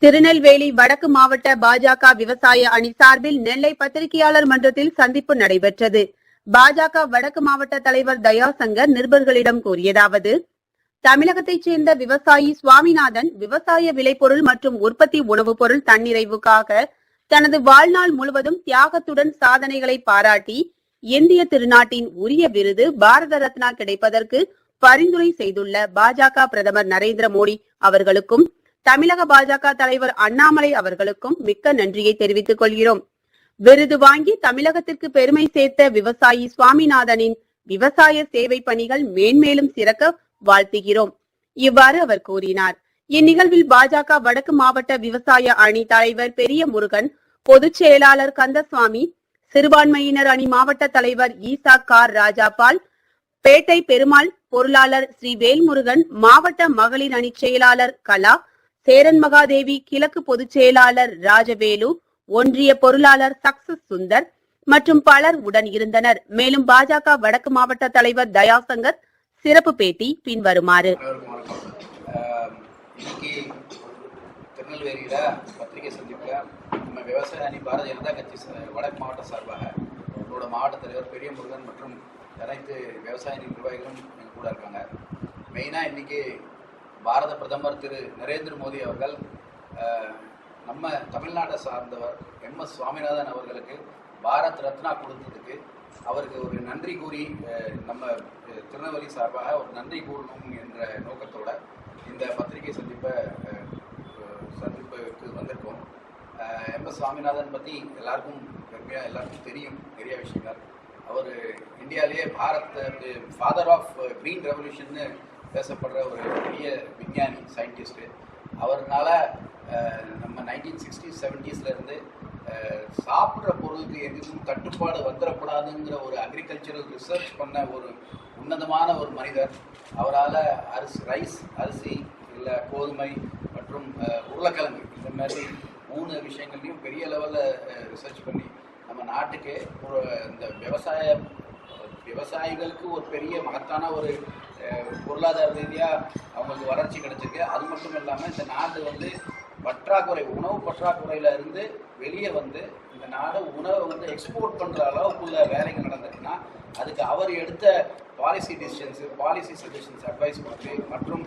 திருநெல்வேலி வடக்கு மாவட்ட பாஜக விவசாய அணி சார்பில் நெல்லை பத்திரிகையாளர் மன்றத்தில் சந்திப்பு நடைபெற்றது. பாஜக வடக்கு மாவட்ட தலைவர் தயாசங்கர் நிருபர்களிடம் கூறியதாவது: தமிழகத்தைச் சேர்ந்த விவசாயி சுவாமிநாதன் விவசாய விளைபொருள் மற்றும் உற்பத்தி உணவுப் பொருள் தன்னிறைவுக்காக தனது வாழ்நாள் முழுவதும் தியாகத்துடன் சாதனைகளை பாராட்டி இந்திய திருநாட்டின் உரிய விருது பாரத ரத்னா கிடைப்பதற்கு பரிந்துரை செய்துள்ள பாஜக பிரதமர் நரேந்திர மோடி அவர்களுக்கும் தமிழக பாஜக தலைவர் அண்ணாமலை அவர்களுக்கும் மிக்க நன்றியை தெரிவித்துக் கொள்கிறோம். விருது வாங்கி தமிழகத்திற்கு பெருமை சேர்த்த விவசாயி சுவாமிநாதனின் விவசாய சேவை பணிகள் மேன்மேலும் சிறக்க வாழ்த்துகிறோம். இவ்வாறு அவர் கூறினார். இந்நிகழ்வில் பாஜக வடக்கு மாவட்ட விவசாய அணி தலைவர் பெரிய முருகன், பொதுச் செயலாளர் கந்தசுவாமி, சிறுபான்மையினர் அணி மாவட்ட தலைவர் ஈசா கார் ராஜாபால், பேட்டை பெருமாள் பொருளாளர் ஸ்ரீ வேல்முருகன், மாவட்ட மகளிர் அணி செயலாளர் கலா, சேரன் மகாதேவி, கிழக்கு பொதுச் செயலாளர் ராஜவேலு, ஒன்றிய பொருளாளர் சக்சஸ் சுந்தர் மற்றும் பலர் உடன் இருந்தனர். மேலும் பாஜக வடக்கு மாவட்ட தலைவர் தயாசங்கர் சிறப்பு பேட்டி பின்வருமாறு. திருநெல்வேலியில பத்திரிகை சந்திப்புல நம்ம விவசாய அணி பாரதிய ஜனதா கட்சி வடக்கு மாவட்ட சார்பாக நம்மளோட மாவட்ட தலைவர் பெரிய முருகன் மற்றும் அனைத்து விவசாய அணி நிர்வாகிகளும் எங்க கூட இருக்காங்க. மெயினா இன்னைக்கு பாரத பிரதமர் திரு நரேந்திர மோடி அவர்கள் நம்ம தமிழ்நாட்டை சார்ந்தவர் எம்.எஸ். சுவாமிநாதன் அவர்களுக்கு பாரத் ரத்னா கொடுத்ததுக்கு அவருக்கு ஒரு நன்றி கூறி நம்ம திருநெல்வேலி சார்பாக ஒரு நன்றி கூறணும் என்ற நோக்கத்தோட இந்த பத்திரிகை சந்திப்புக்கு வந்திருக்கோம். எம்.எஸ். சுவாமிநாதன் பற்றி எல்லாருக்கும் தெரியும் நிறைய விஷயங்கள். அவர் இந்தியாவிலேயே ஃபாதர் ஆஃப் கிரீன் ரெவல்யூஷன்னு பேசப்படுற ஒரு பெரிய விஞ்ஞானி, சயின்டிஸ்ட்டு. அவர்னால நம்ம 1960s 70s இருந்து சாப்பிட்ற பொருளுக்கு எதுவும் தட்டுப்பாடு வந்துடக்கூடாதுங்கிற ஒரு அக்ரிகல்ச்சரல் ரிசர்ச் பண்ண ஒரு உன்னதமான ஒரு மனிதர். அவரால் அரிசி இல்லை கோதுமை மற்றும் உருளைக்கிழங்கு இந்த மாதிரி 3 விஷயங்கள்லையும் பெரிய லெவலில் ரிசர்ச் பண்ணி நம்ம நாட்டுக்கு ஒரு இந்த விவசாயிகளுக்கு ஒரு பெரிய மகத்தான ஒரு பொருளாதார ரீதியாக அவங்களுக்கு வளர்ச்சி கிடைச்சிருக்கு. அது மட்டும் இல்லாமல் இந்த நாடு உணவு பற்றாக்குறையில இருந்து வெளியே இந்த நாடு உணவை எக்ஸ்போர்ட் பண்ற அளவுக்குள்ள வேலைகள் நடந்திருக்குன்னா அதுக்கு அவர் எடுத்த பாலிசி சஜஷன்ஸ் அட்வைஸ் பண்ணி மற்றும்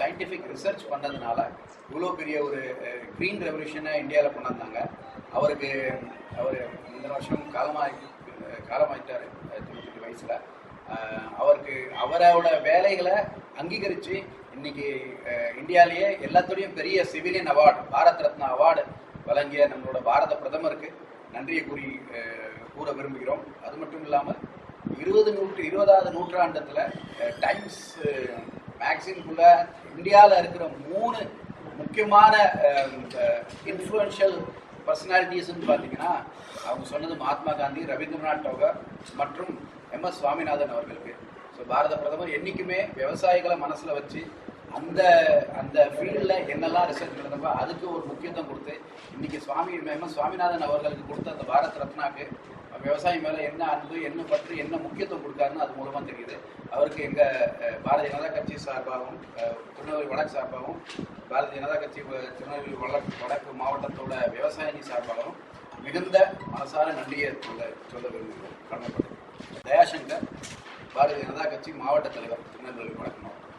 சயின்டிஃபிக் ரிசர்ச் பண்ணதுனால இவ்வளோ பெரிய ஒரு கிரீன் ரெவல்யூஷனை இந்தியாவில் கொண்டாந்தாங்க. அவர் இந்த வருஷம் காலமாயிட்டாரு 98 வயசுல. அவரோட வேலைகளை அங்கீகரித்து இன்னைக்கு இந்தியாவிலேயே எல்லாத்துலேயும் பெரிய civilian award, Bharat Ratna award வழங்கிய நம்மளோட பாரத பிரதமருக்கு நன்றியை கூற விரும்புகிறோம். அது மட்டும் இல்லாமல் 20வது நூற்றாண்டத்தில் டைம்ஸ் மேக்சின்குள்ள இந்தியாவில் இருக்கிற 3 முக்கியமான இன்ஃப்ளூயன்ஷியல் பர்சனாலிட்டிஸ்ன்னு பார்த்தீங்கன்னா அவங்க சொன்னது மகாத்மா காந்தி, ரவீந்திரநாத் டாகூர் மற்றும் எம்.எஸ். சுவாமிநாதன் அவர்களுக்கு. ஸோ பாரத பிரதமர் என்றைக்குமே விவசாயிகளை மனசில் வச்சு அந்த ஃபீல்டில் என்னெல்லாம் ரிசர்ச் நடந்தப்போ அதுக்கு ஒரு முக்கியத்துவம் கொடுத்து இன்னைக்கு எம்.எஸ். சுவாமிநாதன் அவர்களுக்கு கொடுத்த அந்த பாரத் ரத்னாக்கு விவசாயி மேலே என்ன அன்பு, என்ன பற்றி, என்ன முக்கியத்துவம் கொடுக்காருன்னு அது மூலமாக தெரியுது. அவருக்கு எங்கள் பாரதிய ஜனதா கட்சி சார்பாகவும் திருநெல்வேலி வடக்கு சார்பாகவும் பாரதிய ஜனதா கட்சி திருநெல்வேலி வடக்கு மாவட்டத்தோட விவசாய அணி சார்பாகவும் மிகுந்த மனசார நன்றியை சொல்ல விரும்புகிறோம். கடமைப்பட்டது. தயாசங்கர், பாரதிய ஜனதா கட்சி மாவட்ட தலைவர், திருநெல்வேலி வடக்கு மாவட்டம்.